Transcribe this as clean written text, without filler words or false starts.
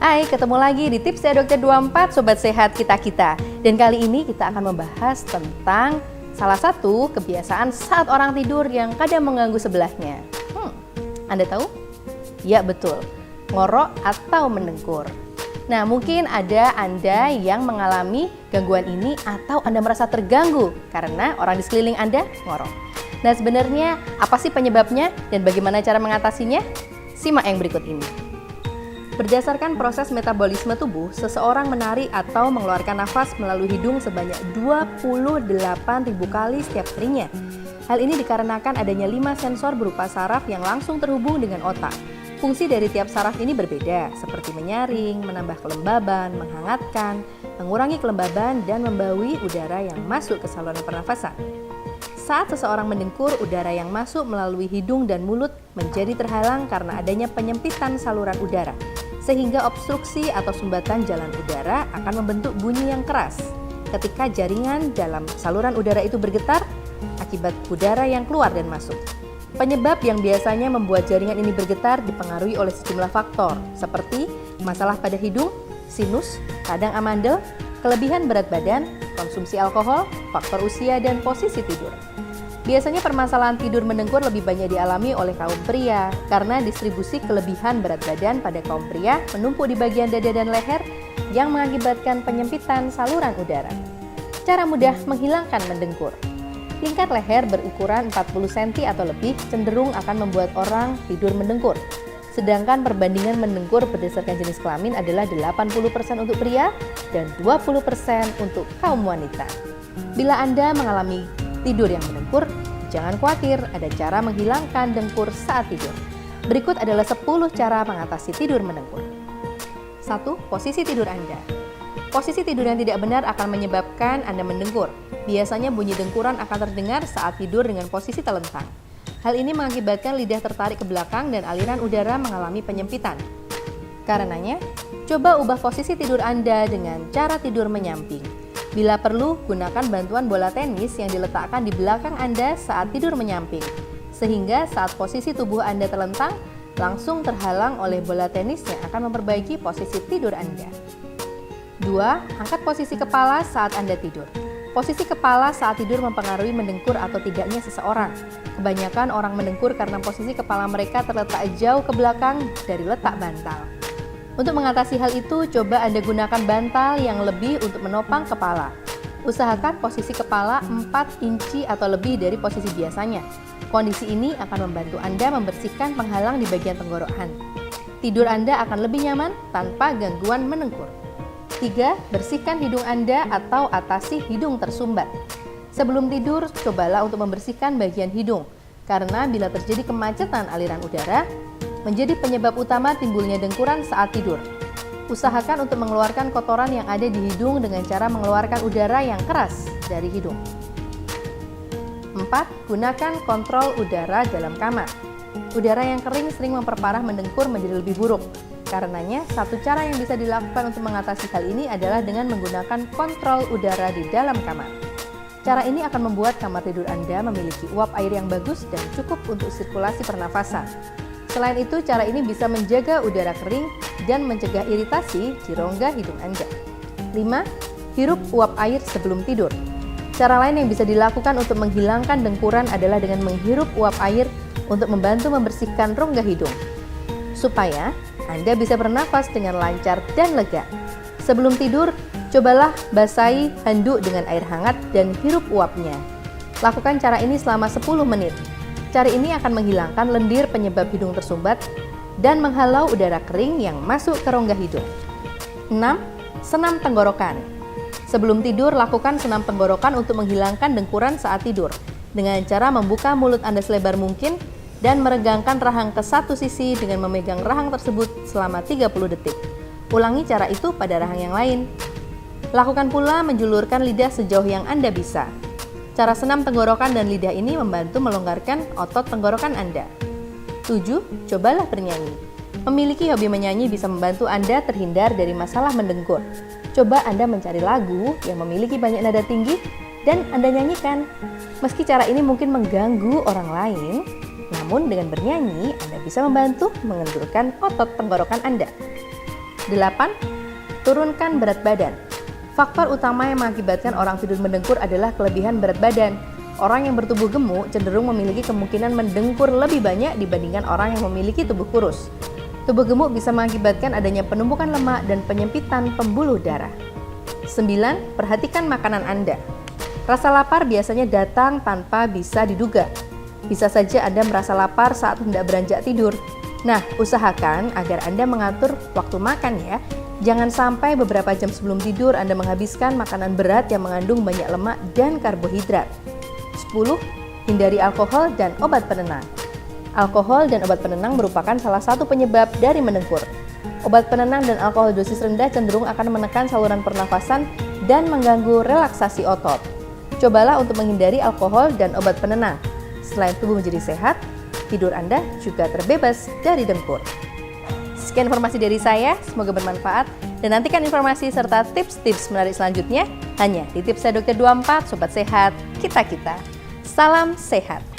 Hai, ketemu lagi di Tips ya Dokter 24 Sobat Sehat Kita-Kita. Dan kali ini kita akan membahas tentang salah satu kebiasaan saat orang tidur yang kadang mengganggu sebelahnya. Anda tahu? Ya betul, ngorok atau mendengkur. Nah, mungkin ada Anda yang mengalami gangguan ini atau Anda merasa terganggu karena orang di sekeliling Anda ngorok. Nah, sebenarnya apa sih penyebabnya dan bagaimana cara mengatasinya? Simak yang berikut ini. Berdasarkan proses metabolisme tubuh, seseorang menarik atau mengeluarkan nafas melalui hidung sebanyak 28.000 kali setiap harinya. Hal ini dikarenakan adanya 5 sensor berupa saraf yang langsung terhubung dengan otak. Fungsi dari tiap saraf ini berbeda, seperti menyaring, menambah kelembaban, menghangatkan, mengurangi kelembaban, dan membaui udara yang masuk ke saluran pernafasan. Saat seseorang mendengkur, udara yang masuk melalui hidung dan mulut menjadi terhalang karena adanya penyempitan saluran udara, sehingga obstruksi atau sumbatan jalan udara akan membentuk bunyi yang keras. Ketika jaringan dalam saluran udara itu bergetar akibat udara yang keluar dan masuk. Penyebab yang biasanya membuat jaringan ini bergetar dipengaruhi oleh sejumlah faktor, seperti masalah pada hidung, sinus, radang amandel, kelebihan berat badan, konsumsi alkohol, faktor usia, dan posisi tidur. Biasanya permasalahan tidur mendengkur lebih banyak dialami oleh kaum pria karena distribusi kelebihan berat badan pada kaum pria menumpuk di bagian dada dan leher yang mengakibatkan penyempitan saluran udara. Cara mudah menghilangkan mendengkur. Lingkar leher berukuran 40 cm atau lebih cenderung akan membuat orang tidur mendengkur. Sedangkan perbandingan mendengkur berdasarkan jenis kelamin adalah 80% untuk pria dan 20% untuk kaum wanita. Bila Anda mengalami tidur yang mendengkur, jangan khawatir, ada cara menghilangkan dengkur saat tidur. Berikut adalah 10 cara mengatasi tidur mendengkur. 1. Posisi tidur Anda. Posisi tidur yang tidak benar akan menyebabkan Anda mendengkur. Biasanya bunyi dengkuran akan terdengar saat tidur dengan posisi telentang. Hal ini mengakibatkan lidah tertarik ke belakang dan aliran udara mengalami penyempitan. Karenanya, coba ubah posisi tidur Anda dengan cara tidur menyamping. Bila perlu, gunakan bantuan bola tenis yang diletakkan di belakang Anda saat tidur menyamping, sehingga saat posisi tubuh Anda terlentang, langsung terhalang oleh bola tenis yang akan memperbaiki posisi tidur Anda. 2. Angkat posisi kepala saat Anda tidur. Posisi kepala saat tidur mempengaruhi mendengkur atau tidaknya seseorang. Kebanyakan orang mendengkur karena posisi kepala mereka terletak jauh ke belakang dari letak bantal. Untuk mengatasi hal itu, coba Anda gunakan bantal yang lebih untuk menopang kepala. Usahakan posisi kepala 4 inci atau lebih dari posisi biasanya. Kondisi ini akan membantu Anda membersihkan penghalang di bagian tenggorokan. Tidur Anda akan lebih nyaman tanpa gangguan mendengkur. 3. Bersihkan hidung Anda atau atasi hidung tersumbat. Sebelum tidur, cobalah untuk membersihkan bagian hidung, karena bila terjadi kemacetan aliran udara, menjadi penyebab utama timbulnya dengkuran saat tidur. Usahakan untuk mengeluarkan kotoran yang ada di hidung dengan cara mengeluarkan udara yang keras dari hidung. 4. Gunakan kontrol udara dalam kamar. Udara yang kering sering memperparah mendengkur menjadi lebih buruk. Karenanya, satu cara yang bisa dilakukan untuk mengatasi hal ini adalah dengan menggunakan kontrol udara di dalam kamar. Cara ini akan membuat kamar tidur Anda memiliki uap air yang bagus dan cukup untuk sirkulasi pernafasan. Selain itu, cara ini bisa menjaga udara kering dan mencegah iritasi di rongga hidung Anda. 5. Hirup uap air sebelum tidur. Cara lain yang bisa dilakukan untuk menghilangkan dengkuran adalah dengan menghirup uap air untuk membantu membersihkan rongga hidung, supaya Anda bisa bernafas dengan lancar dan lega. Sebelum tidur, cobalah basahi handuk dengan air hangat dan hirup uapnya. Lakukan cara ini selama 10 menit. Cara ini akan menghilangkan lendir penyebab hidung tersumbat dan menghalau udara kering yang masuk ke rongga hidung. 6. Senam tenggorokan. Sebelum tidur, lakukan senam tenggorokan untuk menghilangkan dengkuran saat tidur dengan cara membuka mulut Anda selebar mungkin dan meregangkan rahang ke satu sisi dengan memegang rahang tersebut selama 30 detik. Ulangi cara itu pada rahang yang lain. Lakukan pula menjulurkan lidah sejauh yang Anda bisa. Cara senam tenggorokan dan lidah ini membantu melonggarkan otot tenggorokan Anda. 7. Cobalah bernyanyi. Memiliki hobi menyanyi bisa membantu Anda terhindar dari masalah mendengkur. Coba Anda mencari lagu yang memiliki banyak nada tinggi dan Anda nyanyikan. Meski cara ini mungkin mengganggu orang lain, namun dengan bernyanyi Anda bisa membantu mengendurkan otot tenggorokan Anda. 8. Turunkan berat badan. Faktor utama yang mengakibatkan orang tidur mendengkur adalah kelebihan berat badan. Orang yang bertubuh gemuk cenderung memiliki kemungkinan mendengkur lebih banyak dibandingkan orang yang memiliki tubuh kurus. Tubuh gemuk bisa mengakibatkan adanya penumpukan lemak dan penyempitan pembuluh darah. 9. Perhatikan makanan Anda. Rasa lapar biasanya datang tanpa bisa diduga. Bisa saja Anda merasa lapar saat hendak beranjak tidur. Nah, usahakan agar Anda mengatur waktu makan ya. Jangan sampai beberapa jam sebelum tidur Anda menghabiskan makanan berat yang mengandung banyak lemak dan karbohidrat. 10. Hindari alkohol dan obat penenang. Alkohol dan obat penenang merupakan salah satu penyebab dari mendengkur. Obat penenang dan alkohol dosis rendah cenderung akan menekan saluran pernafasan dan mengganggu relaksasi otot. Cobalah untuk menghindari alkohol dan obat penenang. Selain tubuh menjadi sehat, tidur Anda juga terbebas dari dengkur. Sekian informasi dari saya, semoga bermanfaat, dan nantikan informasi serta tips-tips menarik selanjutnya hanya di Tipsnya Dokter 24, Sobat Sehat Kita-Kita. Salam sehat!